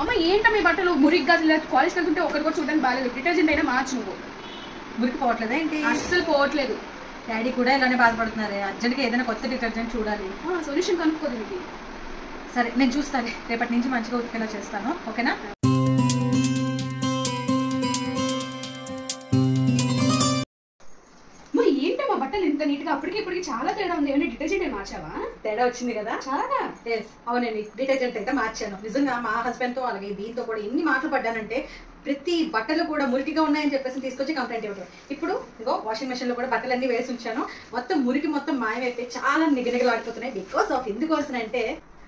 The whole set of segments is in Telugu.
అమ్మ ఏంటో మీ బట్టలు మురిగ్గా కాలేజ్కి వెళ్తుంటే ఒకటి కూడా చూడడానికి బాగాలేదు. డిటర్జెంట్ అయినా మార్చు. నువ్వు మురికి పోవట్లేదా ఏంటి? అస్సలు పోవట్లేదు. డాడీ కూడా ఇలానే బాధపడుతున్నారు. అర్జెంట్గా ఏదైనా కొత్త డిటర్జెంట్ చూడాలి. సొల్యూషన్ కనుక్కోదు ఇది. సరే నేను చూస్తాను, రేపటి నుంచి మంచిగా ఉతికేలా చేస్తాను. ఓకేనా? ఏంటమ్మా బట్టలు ఇంత నీట్ గా అప్పటికి ఇప్పటికి చాలా తేడా ఉంది. ఏమైనా డిటర్జెంట్ మార్చావా? తేడా వచ్చింది కదా చాలా. అవునండి, డిటర్జెంట్ అయితే మార్చాను. నిజంగా మా హస్బెండ్ తో అలాగే దీంతో కూడా ఎన్ని మాటలు పడ్డానంటే ప్రతి బట్టలు కూడా మురికిగా ఉన్నాయని చెప్పేసి తీసుకొచ్చి కంప్లైంట్ ఇవ్వడం. ఇప్పుడు ఇంకో వాషింగ్ మెషిన్ లో కూడా బట్టలన్నీ వేసి ఉంచాను. మొత్తం మురికి మొత్తం మాయమైతే చాలా నిగనిగలాడిపోతున్నాయి. బికాస్ ఆఫ్ ఎందుకు వస్తున్నాయంటే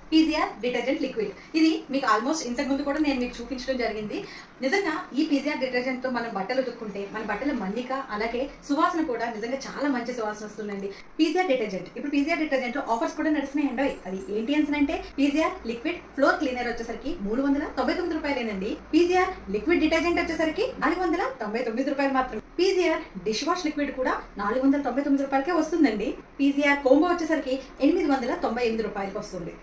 పీజీఆర్ డిటర్జెంట్ లిక్విడ్. ఇది మీకు ఆల్మోస్ట్ ఇంతకు ముందు కూడా నేను మీకు చూపించడం జరిగింది. నిజంగా ఈ పీజీఆర్ డిటర్జెంట్ తో మనం బట్టలు ఉతుక్కుంటే మన బట్టల మన్నిక అలాగే సువాసన కూడా నిజంగా చాలా మంచి సువాసన వస్తుందండి. పీజీఆర్ డిటర్జెంట్ ఇప్పుడు పీజీఆర్ డిటర్జెంట్ ఆఫర్స్ కూడా నడుస్తున్నాయండి. అది ఏంటి అంటే పీజీఆర్ లిక్విడ్ ఫ్లోర్ క్లీనర్ వచ్చేసరికి 399 రూపాయలేనండి. పీజీఆర్ లిక్విడ్ డిటర్జెంట్ వచ్చేసరికి 499 రూపాయలు మాత్రం. పీజీఆర్ డిష్ వాష్ లిక్విడ్ కూడా 499 రూపాయలకే వస్తుందండి. పీజీఆర్ కోంబో వచ్చేసరికి 898 రూపాయలకి వస్తుంది.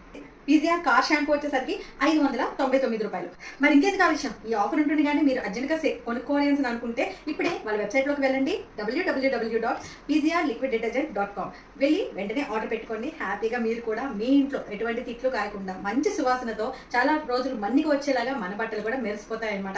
పీజీఆర్ కార్ షాంపూ వచ్చేసరికి 599 రూపాయలు. మరి ఇంకేది విషయం, ఈ ఆఫర్ ఉంటుంది కానీ మీరు అర్జెంట్గా కొనుక్కోవాలి అని అనుకుంటే ఇప్పుడే వాళ్ళ వెబ్సైట్లోకి వెళ్ళండి. www.pgrliquiddetergent.com వెళ్ళి వెంటనే ఆర్డర్ పెట్టుకోండి. హ్యాపీగా మీరు కూడా మీ ఇంట్లో ఎటువంటి తిట్లు కాయకుండా మంచి సువాసనతో చాలా రోజులు మన్నిక వచ్చేలాగా మన బట్టలు కూడా మెరిసిపోతాయి అన్నమాట.